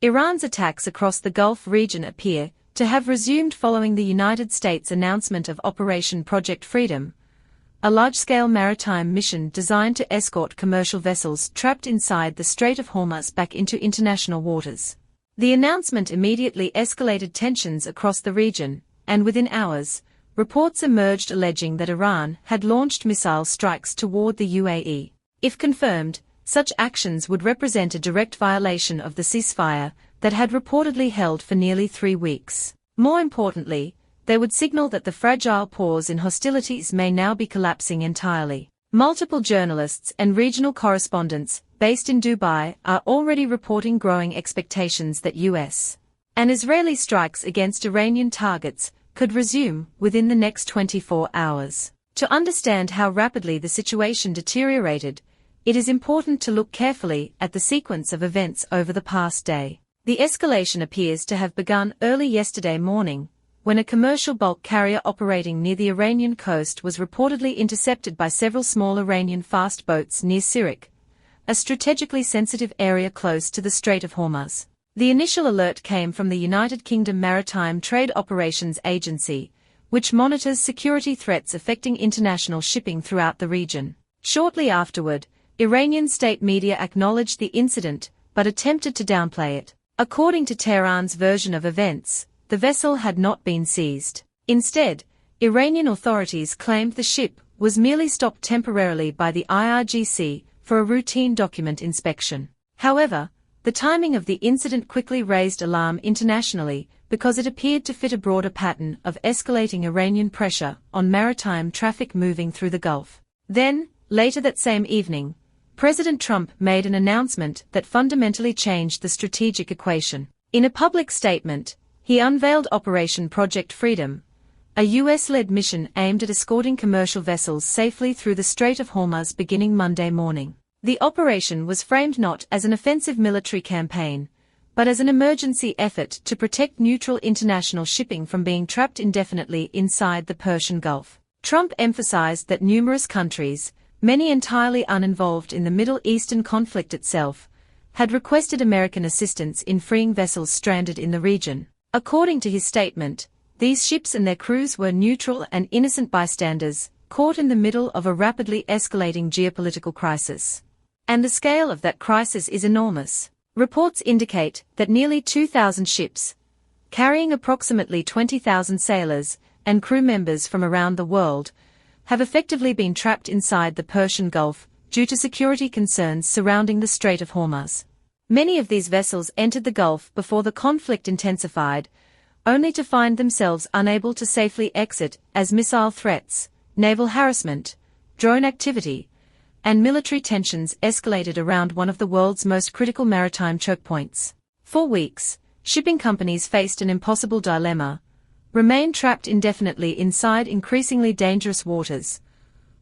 Iran's attacks across the Gulf region appear to have resumed following the United States' announcement of Operation Project Freedom, a large-scale maritime mission designed to escort commercial vessels trapped inside the Strait of Hormuz back into international waters. The announcement immediately escalated tensions across the region, and within hours, reports emerged alleging that Iran had launched missile strikes toward the UAE. If confirmed, such actions would represent a direct violation of the ceasefire that had reportedly held for nearly 3 weeks. More importantly, they would signal that the fragile pause in hostilities may now be collapsing entirely. Multiple journalists and regional correspondents based in Dubai are already reporting growing expectations that US and Israeli strikes against Iranian targets could resume within the next 24 hours. To understand how rapidly the situation deteriorated, it is important to look carefully at the sequence of events over the past day. The escalation appears to have begun early yesterday morning, when a commercial bulk carrier operating near the Iranian coast was reportedly intercepted by several small Iranian fast boats near Sirik, a strategically sensitive area close to the Strait of Hormuz. The initial alert came from the United Kingdom Maritime Trade Operations Agency, which monitors security threats affecting international shipping throughout the region. Shortly afterward, Iranian state media acknowledged the incident but attempted to downplay it. According to Tehran's version of events, the vessel had not been seized. Instead, Iranian authorities claimed the ship was merely stopped temporarily by the IRGC for a routine document inspection. However, the timing of the incident quickly raised alarm internationally because it appeared to fit a broader pattern of escalating Iranian pressure on maritime traffic moving through the Gulf. Then, later that same evening, President Trump made an announcement that fundamentally changed the strategic equation. In a public statement, he unveiled Operation Project Freedom, a US-led mission aimed at escorting commercial vessels safely through the Strait of Hormuz beginning Monday morning. The operation was framed not as an offensive military campaign, but as an emergency effort to protect neutral international shipping from being trapped indefinitely inside the Persian Gulf. Trump emphasized that numerous countries, many entirely uninvolved in the Middle Eastern conflict itself, had requested American assistance in freeing vessels stranded in the region. According to his statement, these ships and their crews were neutral and innocent bystanders, caught in the middle of a rapidly escalating geopolitical crisis. And the scale of that crisis is enormous. Reports indicate that nearly 2,000 ships, carrying approximately 20,000 sailors and crew members from around the world, have effectively been trapped inside the Persian Gulf due to security concerns surrounding the Strait of Hormuz. Many of these vessels entered the Gulf before the conflict intensified, only to find themselves unable to safely exit as missile threats, naval harassment, drone activity, and military tensions escalated around one of the world's most critical maritime choke points. For weeks, shipping companies faced an impossible dilemma: remain trapped indefinitely inside increasingly dangerous waters,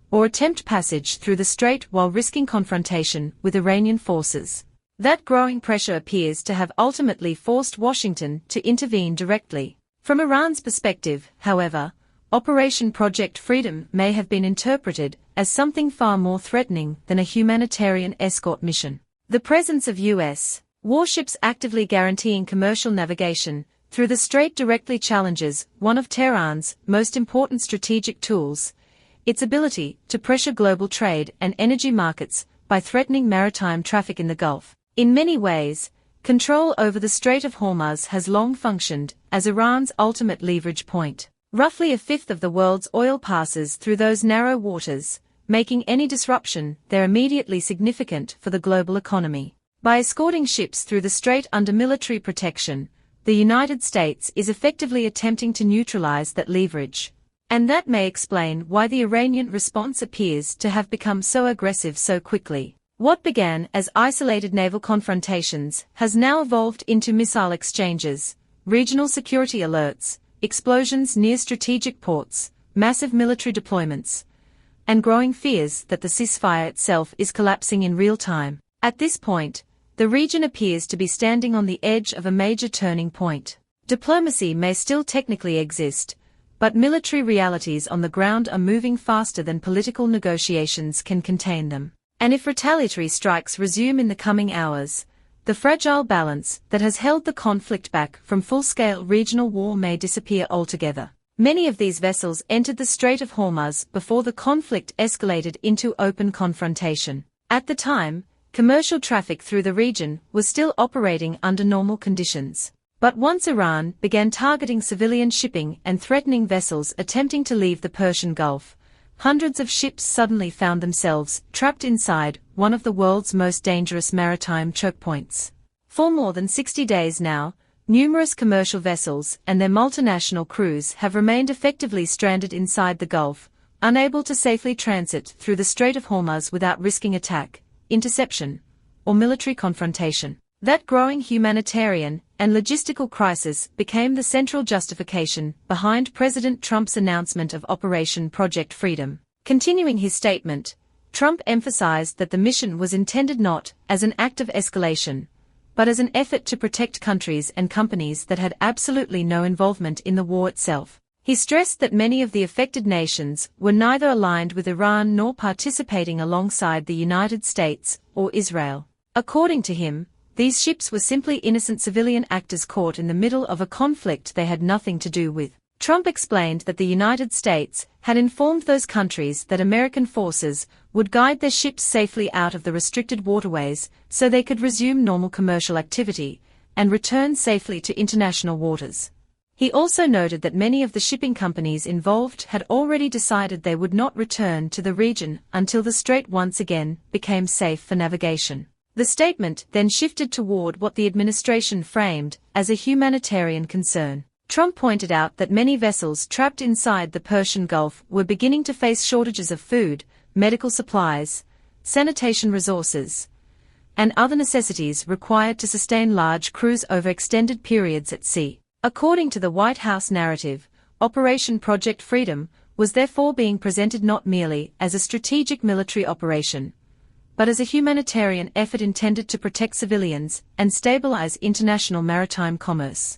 or attempt passage through the strait while risking confrontation with Iranian forces. That growing pressure appears to have ultimately forced Washington to intervene directly. From Iran's perspective, however, Operation Project Freedom may have been interpreted as something far more threatening than a humanitarian escort mission. The presence of U.S. warships actively guaranteeing commercial navigation through the strait directly challenges one of Tehran's most important strategic tools, its ability to pressure global trade and energy markets by threatening maritime traffic in the Gulf. In many ways, control over the Strait of Hormuz has long functioned as Iran's ultimate leverage point. Roughly a fifth of the world's oil passes through those narrow waters, making any disruption there immediately significant for the global economy. By escorting ships through the strait under military protection, the United States is effectively attempting to neutralize that leverage. And that may explain why the Iranian response appears to have become so aggressive so quickly. What began as isolated naval confrontations has now evolved into missile exchanges, regional security alerts, explosions near strategic ports, massive military deployments, and growing fears that the ceasefire itself is collapsing in real time. At this point, the region appears to be standing on the edge of a major turning point. Diplomacy may still technically exist, but military realities on the ground are moving faster than political negotiations can contain them. And if retaliatory strikes resume in the coming hours, the fragile balance that has held the conflict back from full-scale regional war may disappear altogether. Many of these vessels entered the Strait of Hormuz before the conflict escalated into open confrontation. At the time, commercial traffic through the region was still operating under normal conditions. But once Iran began targeting civilian shipping and threatening vessels attempting to leave the Persian Gulf, hundreds of ships suddenly found themselves trapped inside one of the world's most dangerous maritime choke points. For more than 60 days now, numerous commercial vessels and their multinational crews have remained effectively stranded inside the Gulf, unable to safely transit through the Strait of Hormuz without risking attack, interception, or military confrontation. That growing humanitarian and logistical crisis became the central justification behind President Trump's announcement of Operation Project Freedom. Continuing his statement, Trump emphasized that the mission was intended not as an act of escalation, but as an effort to protect countries and companies that had absolutely no involvement in the war itself. He stressed that many of the affected nations were neither aligned with Iran nor participating alongside the United States or Israel. According to him, these ships were simply innocent civilian actors caught in the middle of a conflict they had nothing to do with. Trump explained that the United States had informed those countries that American forces would guide their ships safely out of the restricted waterways so they could resume normal commercial activity and return safely to international waters. He also noted that many of the shipping companies involved had already decided they would not return to the region until the strait once again became safe for navigation. The statement then shifted toward what the administration framed as a humanitarian concern. Trump pointed out that many vessels trapped inside the Persian Gulf were beginning to face shortages of food, medical supplies, sanitation resources, and other necessities required to sustain large crews over extended periods at sea. According to the White House narrative, Operation Project Freedom was therefore being presented not merely as a strategic military operation, but as a humanitarian effort intended to protect civilians and stabilize international maritime commerce.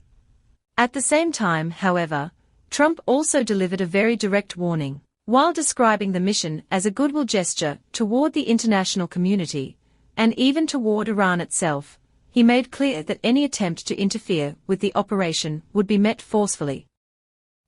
At the same time, however, Trump also delivered a very direct warning. While describing the mission as a goodwill gesture toward the international community, and even toward Iran itself, he made clear that any attempt to interfere with the operation would be met forcefully.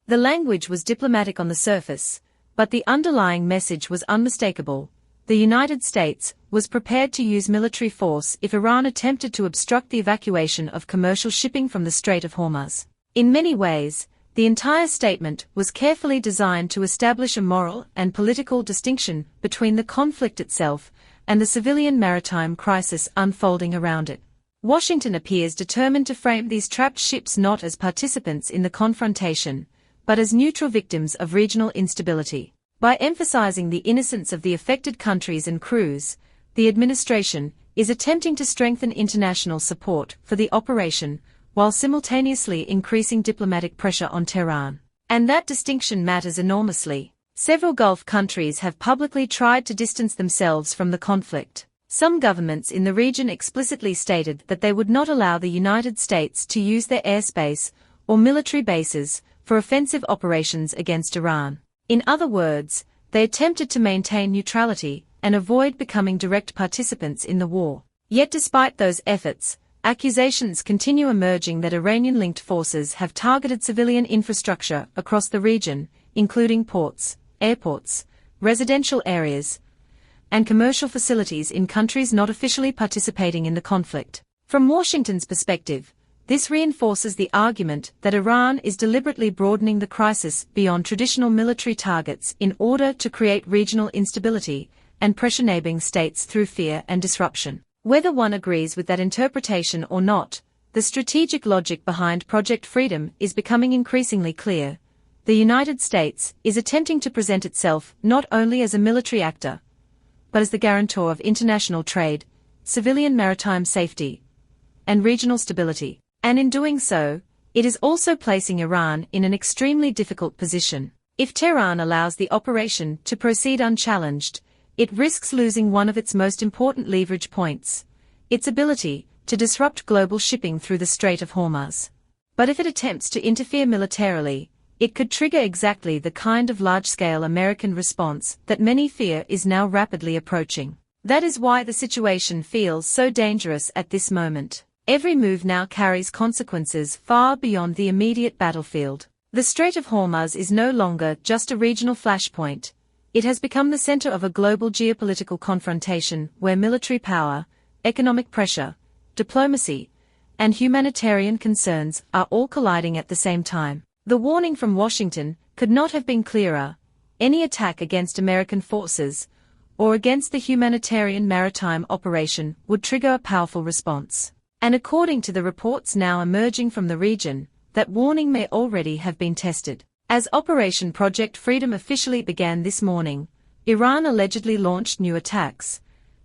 The language was diplomatic on the surface, but the underlying message was unmistakable. The United States was prepared to use military force if Iran attempted to obstruct the evacuation of commercial shipping from the Strait of Hormuz. In many ways, the entire statement was carefully designed to establish a moral and political distinction between the conflict itself and the civilian maritime crisis unfolding around it. Washington appears determined to frame these trapped ships not as participants in the confrontation, but as neutral victims of regional instability. By emphasizing the innocence of the affected countries and crews, the administration is attempting to strengthen international support for the operation while simultaneously increasing diplomatic pressure on Tehran. And that distinction matters enormously. Several Gulf countries have publicly tried to distance themselves from the conflict. Some governments in the region explicitly stated that they would not allow the United States to use their airspace or military bases for offensive operations against Iran. In other words, they attempted to maintain neutrality and avoid becoming direct participants in the war. Yet despite those efforts, accusations continue emerging that Iranian-linked forces have targeted civilian infrastructure across the region, including ports, airports, residential areas, and commercial facilities in countries not officially participating in the conflict. From Washington's perspective, this reinforces the argument that Iran is deliberately broadening the crisis beyond traditional military targets in order to create regional instability and pressure neighboring states through fear and disruption. Whether one agrees with that interpretation or not, the strategic logic behind Project Freedom is becoming increasingly clear. The United States is attempting to present itself not only as a military actor, but as the guarantor of international trade, civilian maritime safety, and regional stability. And in doing so, it is also placing Iran in an extremely difficult position. If Tehran allows the operation to proceed unchallenged, it risks losing one of its most important leverage points, its ability to disrupt global shipping through the Strait of Hormuz. But if it attempts to interfere militarily, it could trigger exactly the kind of large-scale American response that many fear is now rapidly approaching. That is why the situation feels so dangerous at this moment. Every move now carries consequences far beyond the immediate battlefield. The Strait of Hormuz is no longer just a regional flashpoint. It has become the center of a global geopolitical confrontation where military power, economic pressure, diplomacy, and humanitarian concerns are all colliding at the same time. The warning from Washington could not have been clearer. Any attack against American forces, or against the humanitarian maritime operation, would trigger a powerful response. And according to the reports now emerging from the region, that warning may already have been tested. As Operation Project Freedom officially began this morning, Iran allegedly launched new attacks,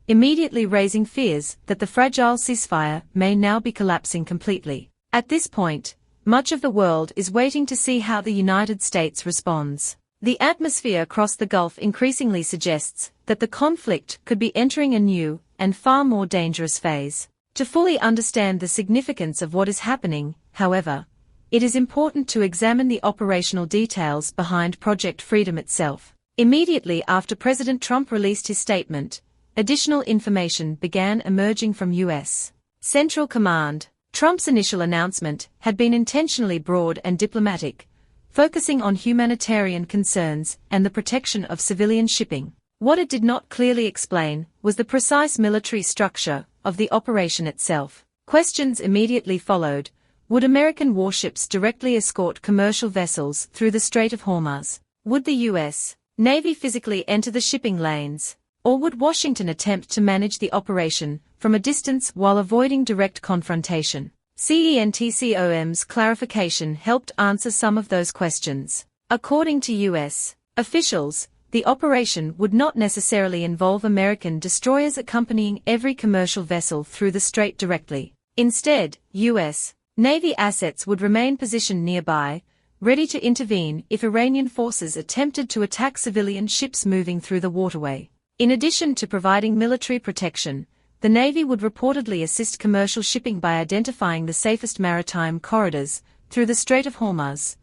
immediately raising fears that the fragile ceasefire may now be collapsing completely. At this point, much of the world is waiting to see how the United States responds. The atmosphere across the Gulf increasingly suggests that the conflict could be entering a new and far more dangerous phase. To fully understand the significance of what is happening, however, it is important to examine the operational details behind Project Freedom itself. Immediately after President Trump released his statement, additional information began emerging from U.S. Central Command. Trump's initial announcement had been intentionally broad and diplomatic, focusing on humanitarian concerns and the protection of civilian shipping. What it did not clearly explain was the precise military structure of the operation itself. Questions immediately followed. Would American warships directly escort commercial vessels through the Strait of Hormuz? Would the U.S. Navy physically enter the shipping lanes? Or would Washington attempt to manage the operation from a distance while avoiding direct confrontation? CENTCOM's clarification helped answer some of those questions. According to U.S. officials, the operation would not necessarily involve American destroyers accompanying every commercial vessel through the strait directly. Instead, U.S. Navy assets would remain positioned nearby, ready to intervene if Iranian forces attempted to attack civilian ships moving through the waterway. In addition to providing military protection, the Navy would reportedly assist commercial shipping by identifying the safest maritime corridors through the Strait of Hormuz,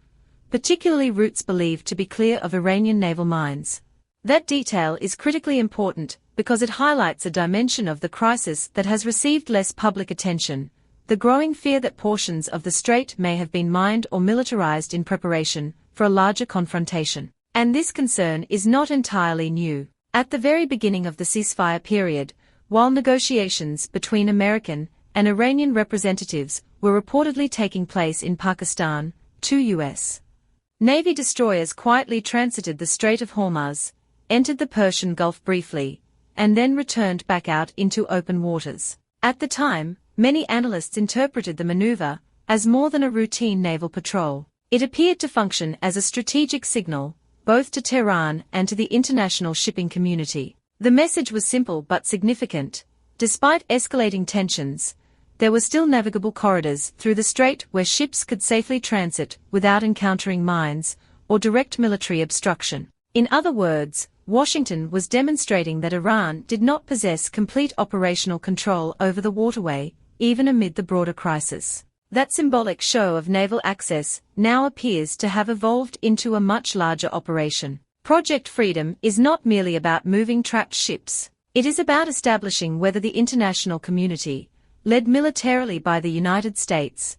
particularly routes believed to be clear of Iranian naval mines. That detail is critically important because it highlights a dimension of the crisis that has received less public attention: the growing fear that portions of the strait may have been mined or militarized in preparation for a larger confrontation. And this concern is not entirely new. At the very beginning of the ceasefire period, while negotiations between American and Iranian representatives were reportedly taking place in Pakistan, 2 U.S. Navy destroyers quietly transited the Strait of Hormuz, entered the Persian Gulf briefly, and then returned back out into open waters. At the time, many analysts interpreted the maneuver as more than a routine naval patrol. It appeared to function as a strategic signal, both to Tehran and to the international shipping community. The message was simple but significant. Despite escalating tensions, there were still navigable corridors through the strait where ships could safely transit without encountering mines or direct military obstruction. In other words, Washington was demonstrating that Iran did not possess complete operational control over the waterway, even amid the broader crisis. That symbolic show of naval access now appears to have evolved into a much larger operation. Project Freedom is not merely about moving trapped ships. It is about establishing whether the international community, led militarily by the United States,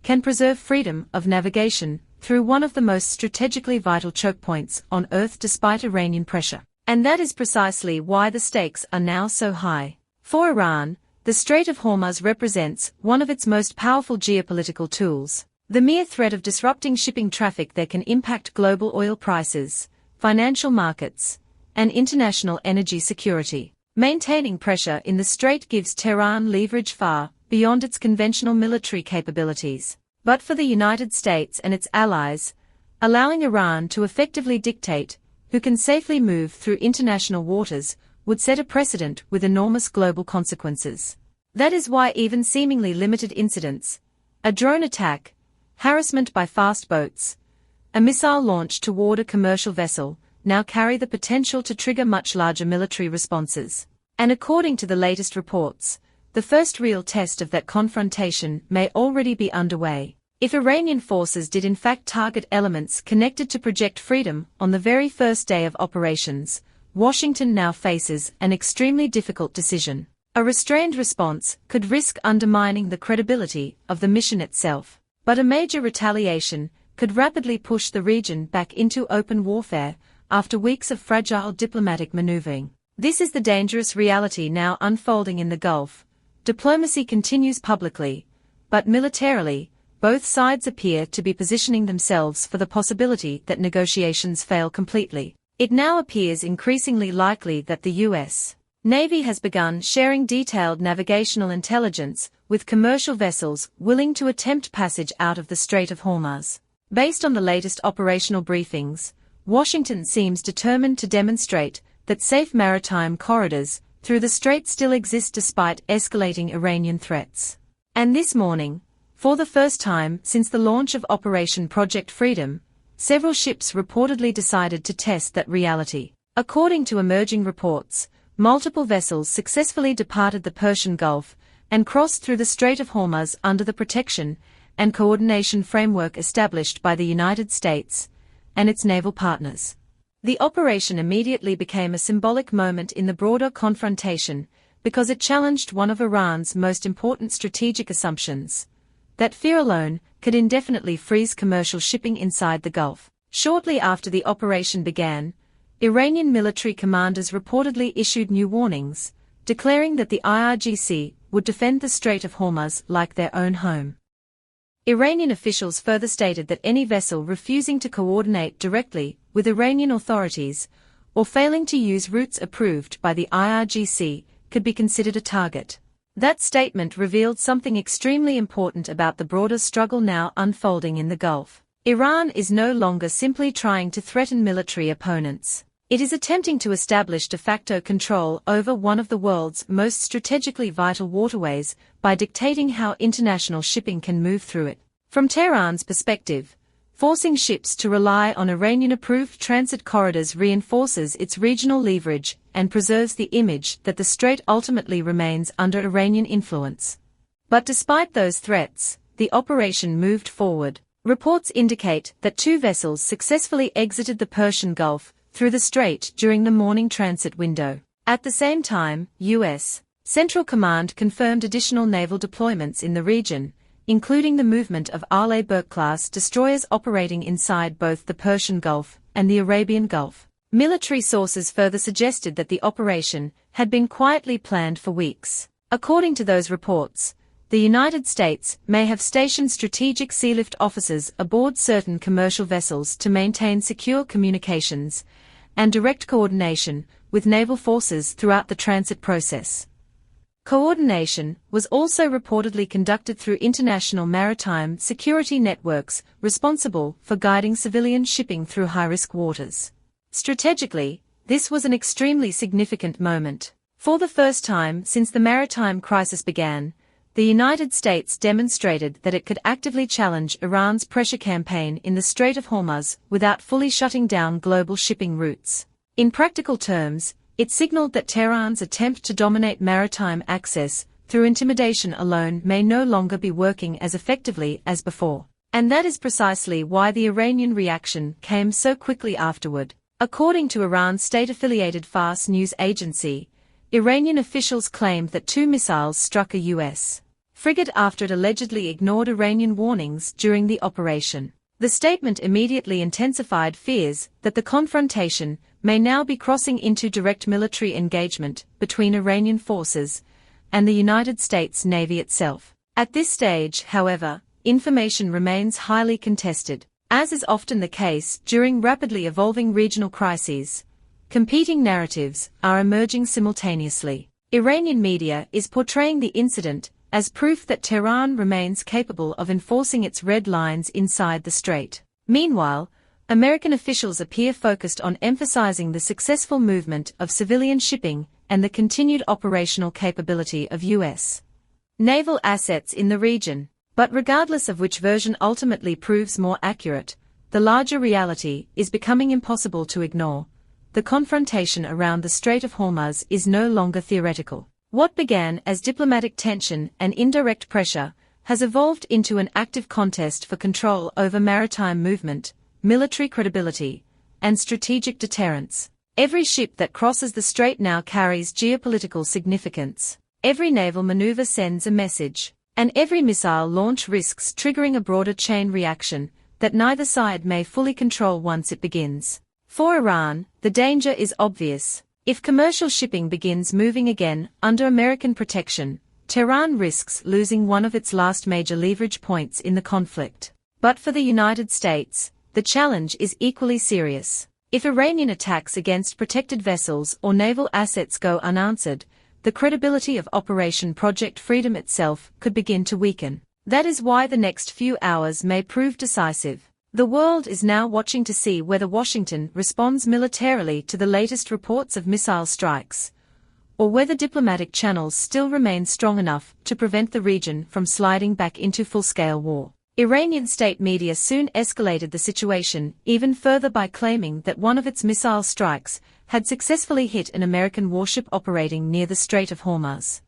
can preserve freedom of navigation through one of the most strategically vital choke points on Earth despite Iranian pressure. And that is precisely why the stakes are now so high. For Iran, the Strait of Hormuz represents one of its most powerful geopolitical tools. The mere threat of disrupting shipping traffic there can impact global oil prices, financial markets, and international energy security. Maintaining pressure in the strait gives Tehran leverage far beyond its conventional military capabilities. But for the United States and its allies, allowing Iran to effectively dictate who can safely move through international waters would set a precedent with enormous global consequences. That is why even seemingly limited incidents, a drone attack, harassment by fast boats, a missile launch toward a commercial vessel, now carry the potential to trigger much larger military responses. And according to the latest reports, the first real test of that confrontation may already be underway. If Iranian forces did in fact target elements connected to Project Freedom on the very first day of operations, Washington now faces an extremely difficult decision. A restrained response could risk undermining the credibility of the mission itself, but a major retaliation could rapidly push the region back into open warfare after weeks of fragile diplomatic maneuvering. This is the dangerous reality now unfolding in the Gulf. Diplomacy continues publicly, but militarily, both sides appear to be positioning themselves for the possibility that negotiations fail completely. It now appears increasingly likely that the U.S. Navy has begun sharing detailed navigational intelligence with commercial vessels willing to attempt passage out of the Strait of Hormuz. Based on the latest operational briefings, Washington seems determined to demonstrate that safe maritime corridors through the strait still exist despite escalating Iranian threats. And this morning, for the first time since the launch of Operation Project Freedom, several ships reportedly decided to test that reality. According to emerging reports, multiple vessels successfully departed the Persian Gulf and crossed through the Strait of Hormuz under the protection and coordination framework established by the United States and its naval partners. The operation immediately became a symbolic moment in the broader confrontation because it challenged one of Iran's most important strategic assumptions, that fear alone could indefinitely freeze commercial shipping inside the Gulf. Shortly after the operation began, Iranian military commanders reportedly issued new warnings, declaring that the IRGC would defend the Strait of Hormuz like their own home. Iranian officials further stated that any vessel refusing to coordinate directly with Iranian authorities or failing to use routes approved by the IRGC could be considered a target. That statement revealed something extremely important about the broader struggle now unfolding in the Gulf. Iran is no longer simply trying to threaten military opponents. It is attempting to establish de facto control over one of the world's most strategically vital waterways by dictating how international shipping can move through it. From Tehran's perspective, forcing ships to rely on Iranian-approved transit corridors reinforces its regional leverage and preserves the image that the strait ultimately remains under Iranian influence. But despite those threats, the operation moved forward. Reports indicate that 2 vessels successfully exited the Persian Gulf through the strait during the morning transit window. At the same time, U.S. Central Command confirmed additional naval deployments in the region, including the movement of Arleigh-Burke-class destroyers operating inside both the Persian Gulf and the Arabian Gulf. Military sources further suggested that the operation had been quietly planned for weeks. According to those reports, the United States may have stationed strategic sealift officers aboard certain commercial vessels to maintain secure communications and direct coordination with naval forces throughout the transit process. Coordination was also reportedly conducted through international maritime security networks responsible for guiding civilian shipping through high-risk waters. Strategically, this was an extremely significant moment. For the first time since the maritime crisis began, the United States demonstrated that it could actively challenge Iran's pressure campaign in the Strait of Hormuz without fully shutting down global shipping routes. In practical terms, it signaled that Tehran's attempt to dominate maritime access through intimidation alone may no longer be working as effectively as before. And that is precisely why the Iranian reaction came so quickly afterward. According to Iran's state-affiliated Fars news agency, Iranian officials claimed that 2 missiles struck a U.S. frigate after it allegedly ignored Iranian warnings during the operation. The statement immediately intensified fears that the confrontation may now be crossing into direct military engagement between Iranian forces and the United States Navy itself. At this stage, however, information remains highly contested. As is often the case during rapidly evolving regional crises, competing narratives are emerging simultaneously. Iranian media is portraying the incident as proof that Tehran remains capable of enforcing its red lines inside the strait. Meanwhile, American officials appear focused on emphasizing the successful movement of civilian shipping and the continued operational capability of U.S. naval assets in the region. But regardless of which version ultimately proves more accurate, the larger reality is becoming impossible to ignore. The confrontation around the Strait of Hormuz is no longer theoretical. What began as diplomatic tension and indirect pressure has evolved into an active contest for control over maritime movement, military credibility, and strategic deterrence. Every ship that crosses the strait now carries geopolitical significance. Every naval maneuver sends a message, and every missile launch risks triggering a broader chain reaction that neither side may fully control once it begins. For Iran, the danger is obvious. If commercial shipping begins moving again under American protection, Tehran risks losing one of its last major leverage points in the conflict. But for the United States, the challenge is equally serious. If Iranian attacks against protected vessels or naval assets go unanswered, the credibility of Operation Project Freedom itself could begin to weaken. That is why the next few hours may prove decisive. The world is now watching to see whether Washington responds militarily to the latest reports of missile strikes, or whether diplomatic channels still remain strong enough to prevent the region from sliding back into full-scale war. Iranian state media soon escalated the situation even further by claiming that one of its missile strikes had successfully hit an American warship operating near the Strait of Hormuz.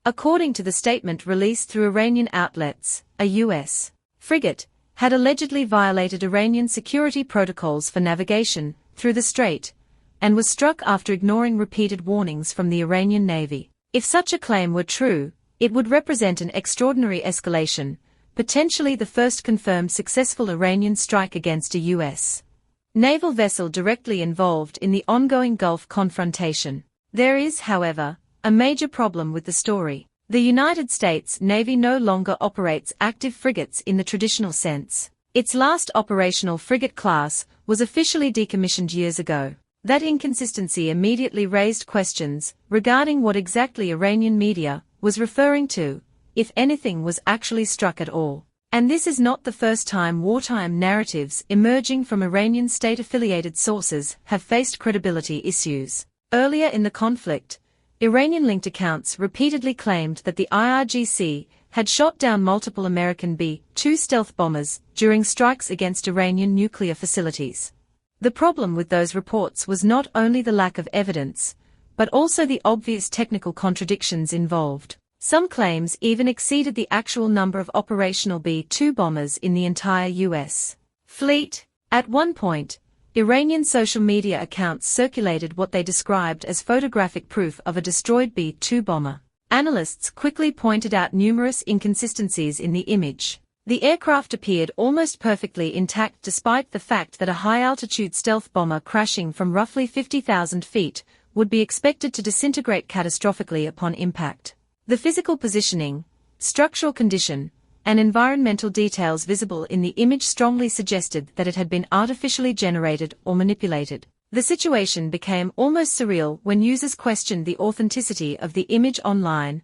According to the statement released through Iranian outlets, a U.S. frigate had allegedly violated Iranian security protocols for navigation through the strait, and was struck after ignoring repeated warnings from the Iranian Navy. If such a claim were true, it would represent an extraordinary escalation, potentially the first confirmed successful Iranian strike against a U.S. naval vessel directly involved in the ongoing Gulf confrontation. There is, however, a major problem with the story. The United States Navy no longer operates active frigates in the traditional sense. Its last operational frigate class was officially decommissioned years ago. That inconsistency immediately raised questions regarding what exactly Iranian media was referring to, if anything was actually struck at all. And this is not the first time wartime narratives emerging from Iranian state-affiliated sources have faced credibility issues. Earlier in the conflict, Iranian-linked accounts repeatedly claimed that the IRGC had shot down multiple American B-2 stealth bombers during strikes against Iranian nuclear facilities. The problem with those reports was not only the lack of evidence, but also the obvious technical contradictions involved. Some claims even exceeded the actual number of operational B-2 bombers in the entire U.S. fleet. At one point, Iranian social media accounts circulated what they described as photographic proof of a destroyed B-2 bomber. Analysts quickly pointed out numerous inconsistencies in the image. The aircraft appeared almost perfectly intact despite the fact that a high-altitude stealth bomber crashing from roughly 50,000 feet would be expected to disintegrate catastrophically upon impact. The physical positioning, structural condition, and environmental details visible in the image strongly suggested that it had been artificially generated or manipulated. The situation became almost surreal when users questioned the authenticity of the image online,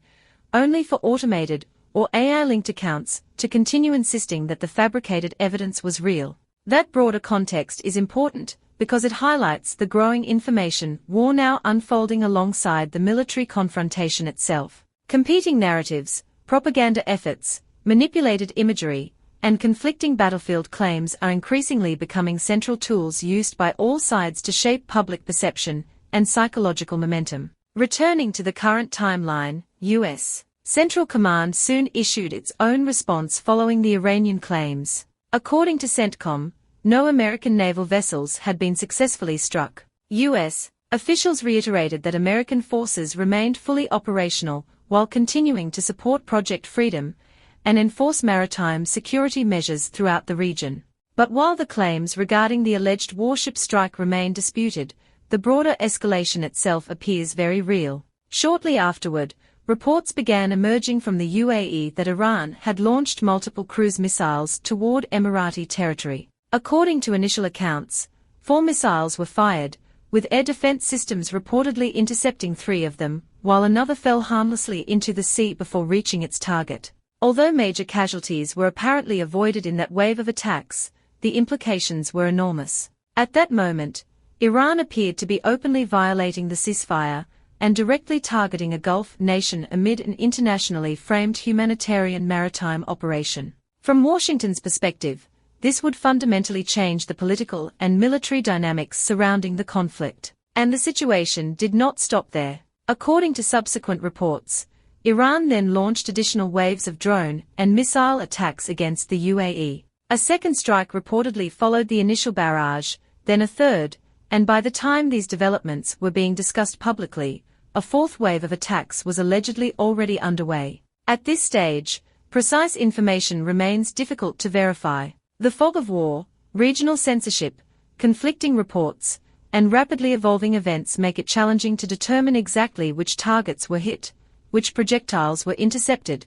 only for automated or AI-linked accounts to continue insisting that the fabricated evidence was real. That broader context is important because it highlights the growing information war now unfolding alongside the military confrontation itself. Competing narratives, propaganda efforts, manipulated imagery, and conflicting battlefield claims are increasingly becoming central tools used by all sides to shape public perception and psychological momentum. Returning to the current timeline, U.S. Central Command soon issued its own response following the Iranian claims. According to CENTCOM, no American naval vessels had been successfully struck. U.S. officials reiterated that American forces remained fully operational while continuing to support Project Freedom and enforce maritime security measures throughout the region. But while the claims regarding the alleged warship strike remain disputed, the broader escalation itself appears very real. Shortly afterward, reports began emerging from the UAE that Iran had launched multiple cruise missiles toward Emirati territory. According to initial accounts, 4 missiles were fired, with air defense systems reportedly intercepting 3 of them, while another fell harmlessly into the sea before reaching its target. Although major casualties were apparently avoided in that wave of attacks, the implications were enormous. At that moment, Iran appeared to be openly violating the ceasefire and directly targeting a Gulf nation amid an internationally framed humanitarian maritime operation. From Washington's perspective, this would fundamentally change the political and military dynamics surrounding the conflict. And the situation did not stop there. According to subsequent reports, Iran then launched additional waves of drone and missile attacks against the UAE. A second strike reportedly followed the initial barrage, then a third, and by the time these developments were being discussed publicly, a fourth wave of attacks was allegedly already underway. At this stage, precise information remains difficult to verify. The fog of war, regional censorship, conflicting reports, and rapidly evolving events make it challenging to determine exactly which targets were hit, which projectiles were intercepted,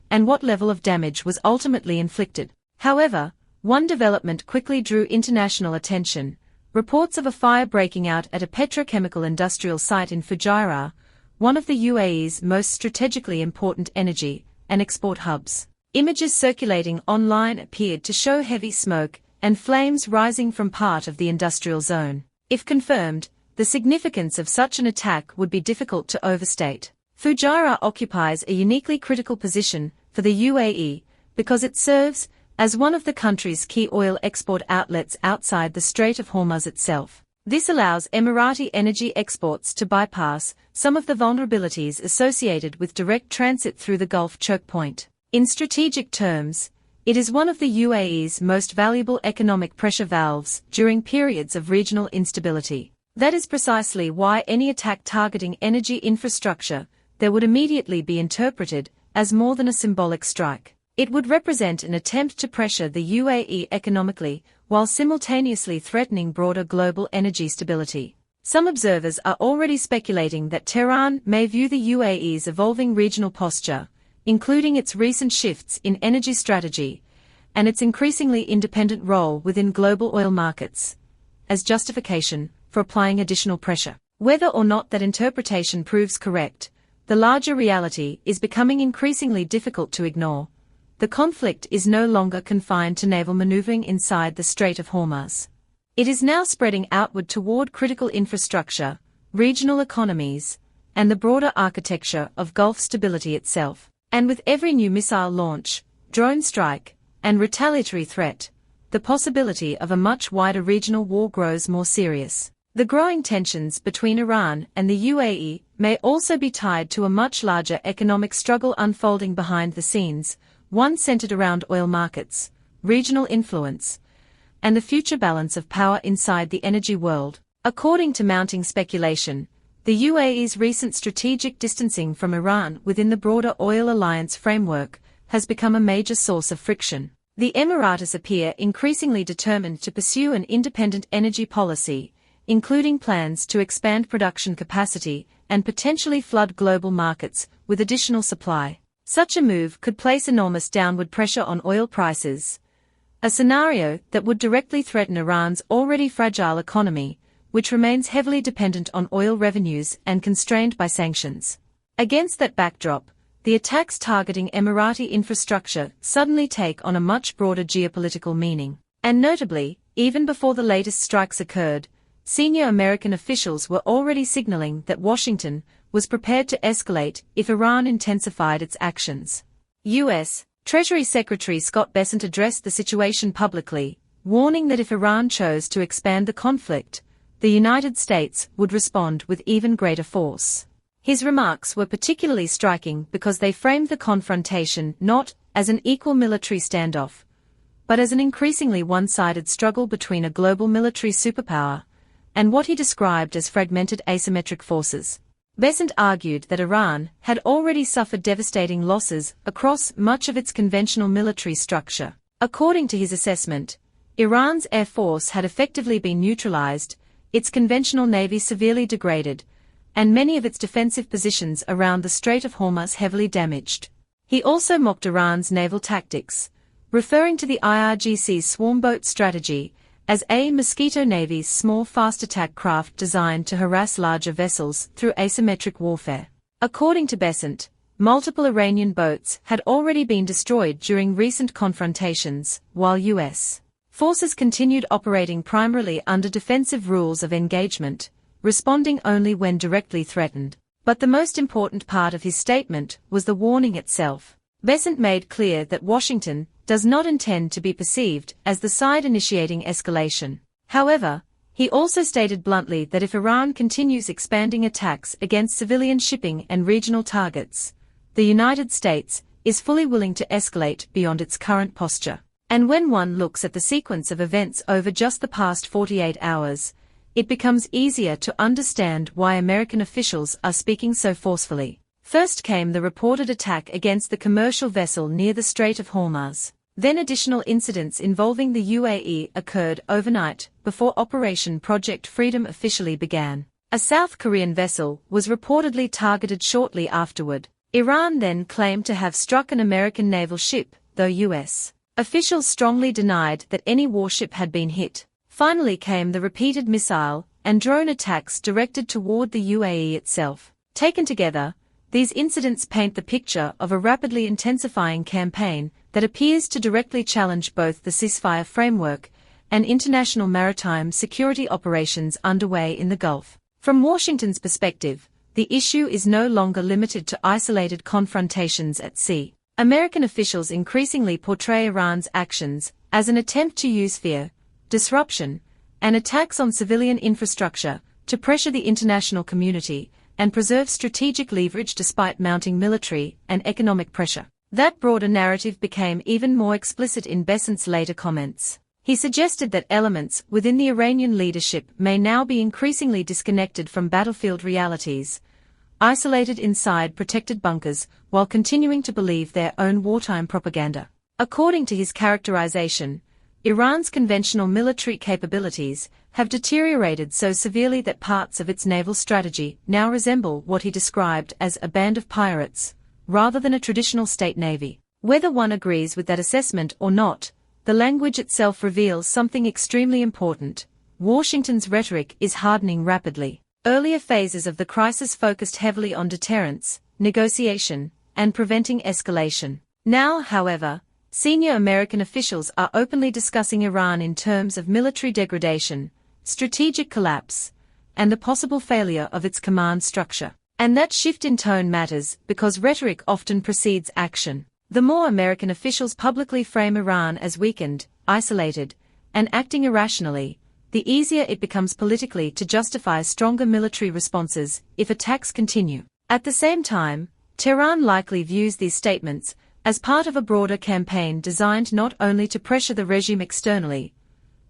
and what level of damage was ultimately inflicted. However, one development quickly drew international attention: reports of a fire breaking out at a petrochemical industrial site in Fujairah, one of the UAE's most strategically important energy and export hubs. Images circulating online appeared to show heavy smoke and flames rising from part of the industrial zone. If confirmed, the significance of such an attack would be difficult to overstate. Fujairah occupies a uniquely critical position for the UAE because it serves as one of the country's key oil export outlets outside the Strait of Hormuz itself. This allows Emirati energy exports to bypass some of the vulnerabilities associated with direct transit through the Gulf choke point. In strategic terms, it is one of the UAE's most valuable economic pressure valves during periods of regional instability. That is precisely why any attack targeting energy infrastructure there would immediately be interpreted as more than a symbolic strike. It would represent an attempt to pressure the UAE economically while simultaneously threatening broader global energy stability. Some observers are already speculating that Tehran may view the UAE's evolving regional posture, including its recent shifts in energy strategy and its increasingly independent role within global oil markets, as justification for applying additional pressure. Whether or not that interpretation proves correct, the larger reality is becoming increasingly difficult to ignore. The conflict is no longer confined to naval maneuvering inside the Strait of Hormuz. It is now spreading outward toward critical infrastructure, regional economies, and the broader architecture of Gulf stability itself. And with every new missile launch, drone strike, and retaliatory threat, the possibility of a much wider regional war grows more serious. The growing tensions between Iran and the UAE may also be tied to a much larger economic struggle unfolding behind the scenes, one centered around oil markets, regional influence, and the future balance of power inside the energy world. According to mounting speculation, the UAE's recent strategic distancing from Iran within the broader oil alliance framework has become a major source of friction. The Emiratis appear increasingly determined to pursue an independent energy policy, including plans to expand production capacity and potentially flood global markets with additional supply. Such a move could place enormous downward pressure on oil prices, a scenario that would directly threaten Iran's already fragile economy, which remains heavily dependent on oil revenues and constrained by sanctions. Against that backdrop, the attacks targeting Emirati infrastructure suddenly take on a much broader geopolitical meaning. And notably, even before the latest strikes occurred, senior American officials were already signaling that Washington was prepared to escalate if Iran intensified its actions. U.S. Treasury Secretary Scott Bessent addressed the situation publicly, warning that if Iran chose to expand the conflict, the United States would respond with even greater force. His remarks were particularly striking because they framed the confrontation not as an equal military standoff, but as an increasingly one-sided struggle between a global military superpower and what he described as fragmented asymmetric forces. Bessent argued that Iran had already suffered devastating losses across much of its conventional military structure. According to his assessment, Iran's air force had effectively been neutralized, its conventional navy severely degraded, and many of its defensive positions around the Strait of Hormuz heavily damaged. He also mocked Iran's naval tactics, referring to the IRGC's swarm boat strategy as a Mosquito Navy's small fast attack craft designed to harass larger vessels through asymmetric warfare. According to Bessent, multiple Iranian boats had already been destroyed during recent confrontations, while U.S. forces continued operating primarily under defensive rules of engagement, responding only when directly threatened. But the most important part of his statement was the warning itself. Bessent made clear that Washington does not intend to be perceived as the side initiating escalation. However, he also stated bluntly that if Iran continues expanding attacks against civilian shipping and regional targets, the United States is fully willing to escalate beyond its current posture. And when one looks at the sequence of events over just the past 48 hours, it becomes easier to understand why American officials are speaking so forcefully. First came the reported attack against the commercial vessel near the Strait of Hormuz. Then additional incidents involving the UAE occurred overnight before Operation Project Freedom officially began. A South Korean vessel was reportedly targeted shortly afterward. Iran then claimed to have struck an American naval ship, though U.S. officials strongly denied that any warship had been hit. Finally came the repeated missile and drone attacks directed toward the UAE itself. Taken together, these incidents paint the picture of a rapidly intensifying campaign that appears to directly challenge both the ceasefire framework and international maritime security operations underway in the Gulf. From Washington's perspective, the issue is no longer limited to isolated confrontations at sea. American officials increasingly portray Iran's actions as an attempt to use fear, disruption, and attacks on civilian infrastructure to pressure the international community and preserve strategic leverage despite mounting military and economic pressure. That broader narrative became even more explicit in Bessant's later comments. He suggested that elements within the Iranian leadership may now be increasingly disconnected from battlefield realities, isolated inside protected bunkers while continuing to believe their own wartime propaganda. According to his characterization, Iran's conventional military capabilities have deteriorated so severely that parts of its naval strategy now resemble what he described as a band of pirates, rather than a traditional state navy. Whether one agrees with that assessment or not, the language itself reveals something extremely important. Washington's rhetoric is hardening rapidly. Earlier phases of the crisis focused heavily on deterrence, negotiation, and preventing escalation. Now, however, senior American officials are openly discussing Iran in terms of military degradation, strategic collapse, and the possible failure of its command structure. And that shift in tone matters because rhetoric often precedes action. The more American officials publicly frame Iran as weakened, isolated, and acting irrationally, the easier it becomes politically to justify stronger military responses if attacks continue. At the same time, Tehran likely views these statements as part of a broader campaign designed not only to pressure the regime externally,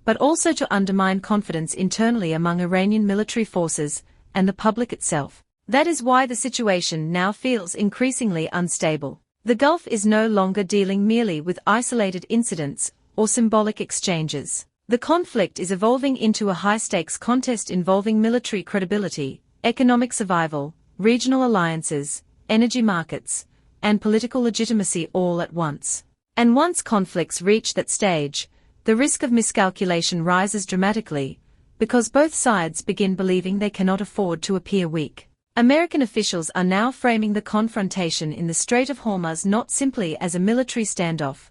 but also to undermine confidence internally among Iranian military forces and the public itself. That is why the situation now feels increasingly unstable. The Gulf is no longer dealing merely with isolated incidents or symbolic exchanges. The conflict is evolving into a high-stakes contest involving military credibility, economic survival, regional alliances, energy markets, and political legitimacy all at once. And once conflicts reach that stage, the risk of miscalculation rises dramatically, because both sides begin believing they cannot afford to appear weak. American officials are now framing the confrontation in the Strait of Hormuz not simply as a military standoff,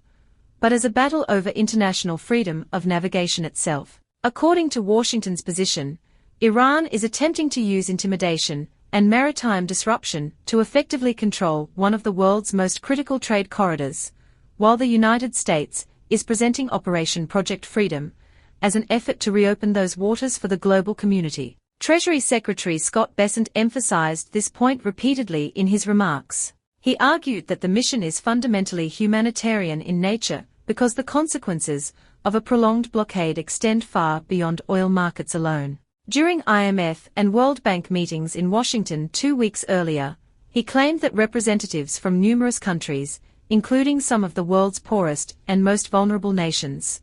but as a battle over international freedom of navigation itself. According to Washington's position, Iran is attempting to use intimidation and maritime disruption to effectively control one of the world's most critical trade corridors, while the United States is presenting Operation Project Freedom as an effort to reopen those waters for the global community. Treasury Secretary Scott Bessent emphasized this point repeatedly in his remarks. He argued that the mission is fundamentally humanitarian in nature because the consequences of a prolonged blockade extend far beyond oil markets alone. During IMF and World Bank meetings in Washington 2 weeks earlier, he claimed that representatives from numerous countries, including some of the world's poorest and most vulnerable nations,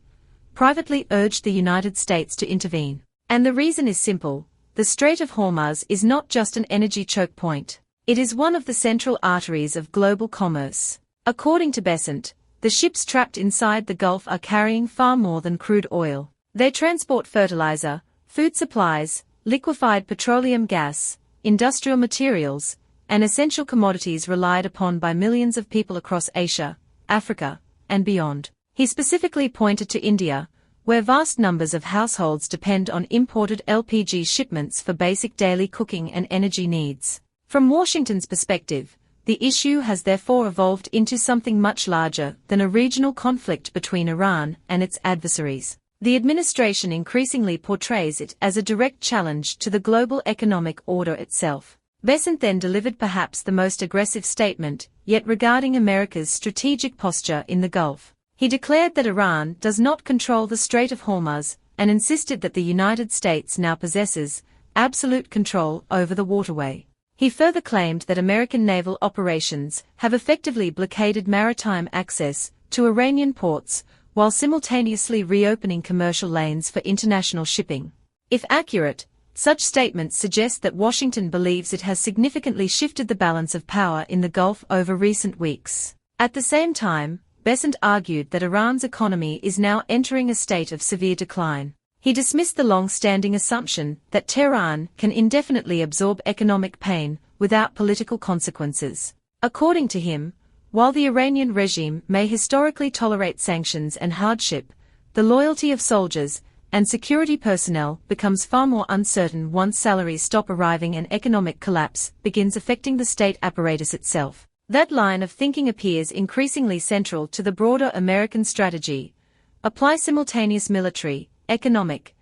privately urged the United States to intervene. And the reason is simple. The Strait of Hormuz is not just an energy choke point. It is one of the central arteries of global commerce. According to Bessent, the ships trapped inside the Gulf are carrying far more than crude oil. They transport fertilizer, food supplies, liquefied petroleum gas, industrial materials, and essential commodities relied upon by millions of people across Asia, Africa, and beyond. He specifically pointed to India, where vast numbers of households depend on imported LPG shipments for basic daily cooking and energy needs. From Washington's perspective, the issue has therefore evolved into something much larger than a regional conflict between Iran and its adversaries. The administration increasingly portrays it as a direct challenge to the global economic order itself. Bessent then delivered perhaps the most aggressive statement yet regarding America's strategic posture in the Gulf. He declared that Iran does not control the Strait of Hormuz and insisted that the United States now possesses absolute control over the waterway. He further claimed that American naval operations have effectively blockaded maritime access to Iranian ports while simultaneously reopening commercial lanes for international shipping. If accurate, such statements suggest that Washington believes it has significantly shifted the balance of power in the Gulf over recent weeks. At the same time, Besant argued that Iran's economy is now entering a state of severe decline. He dismissed the long-standing assumption that Tehran can indefinitely absorb economic pain without political consequences. According to him, while the Iranian regime may historically tolerate sanctions and hardship, the loyalty of soldiers and security personnel becomes far more uncertain once salaries stop arriving and economic collapse begins affecting the state apparatus itself. That line of thinking appears increasingly central to the broader American strategy: apply simultaneous military, economic,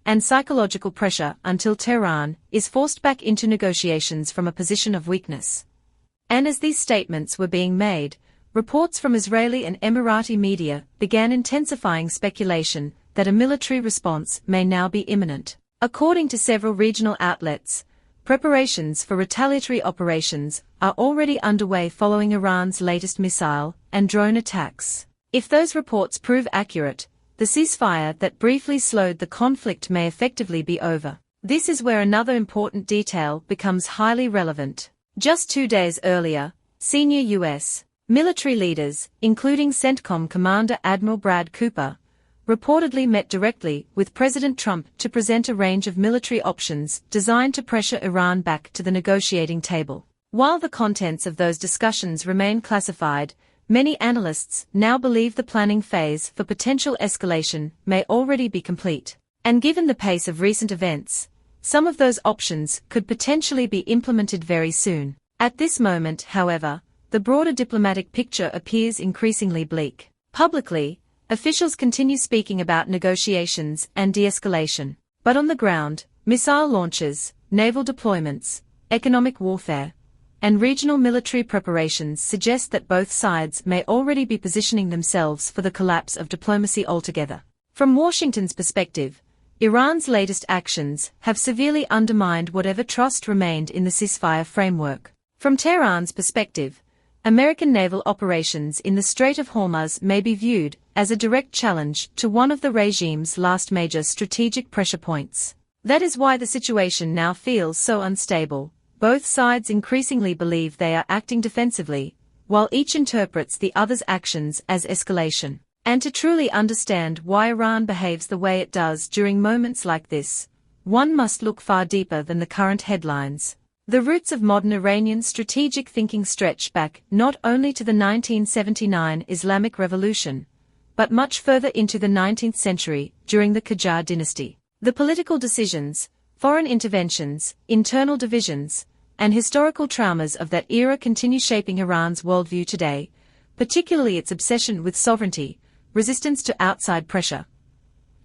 and psychological pressure until Tehran is forced back into negotiations from a position of weakness. And as these statements were being made, reports from Israeli and Emirati media began intensifying speculation that a military response may now be imminent. According to several regional outlets, preparations for retaliatory operations are already underway following Iran's latest missile and drone attacks. If those reports prove accurate, the ceasefire that briefly slowed the conflict may effectively be over. This is where another important detail becomes highly relevant. Just 2 days earlier, senior U.S. military leaders, including CENTCOM Commander Admiral Brad Cooper, reportedly met directly with President Trump to present a range of military options designed to pressure Iran back to the negotiating table. While the contents of those discussions remain classified, many analysts now believe the planning phase for potential escalation may already be complete. And given the pace of recent events, some of those options could potentially be implemented very soon. At this moment, however, the broader diplomatic picture appears increasingly bleak. Publicly, officials continue speaking about negotiations and de-escalation. But on the ground, missile launches, naval deployments, economic warfare, and regional military preparations suggest that both sides may already be positioning themselves for the collapse of diplomacy altogether. From Washington's perspective, Iran's latest actions have severely undermined whatever trust remained in the ceasefire framework. From Tehran's perspective, American naval operations in the Strait of Hormuz may be viewed as a direct challenge to one of the regime's last major strategic pressure points. That is why the situation now feels so unstable. Both sides increasingly believe they are acting defensively, while each interprets the other's actions as escalation. And to truly understand why Iran behaves the way it does during moments like this, one must look far deeper than the current headlines. The roots of modern Iranian strategic thinking stretch back not only to the 1979 Islamic Revolution, but much further into the 19th century during the Qajar dynasty. The political decisions, foreign interventions, internal divisions, and historical traumas of that era continue shaping Iran's worldview today, particularly its obsession with sovereignty, resistance to outside pressure,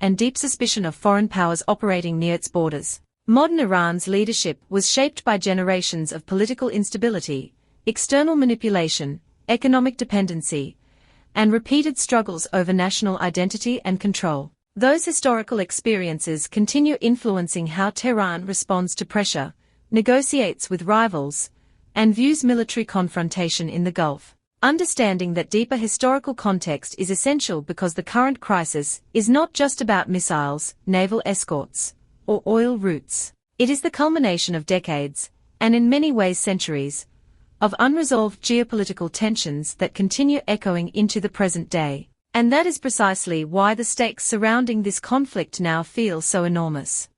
and deep suspicion of foreign powers operating near its borders. Modern Iran's leadership was shaped by generations of political instability, external manipulation, economic dependency, and repeated struggles over national identity and control. Those historical experiences continue influencing how Tehran responds to pressure, negotiates with rivals, and views military confrontation in the Gulf. Understanding that deeper historical context is essential because the current crisis is not just about missiles, naval escorts, or oil routes. It is the culmination of decades, and in many ways centuries, of unresolved geopolitical tensions that continue echoing into the present day. And that is precisely why the stakes surrounding this conflict now feel so enormous.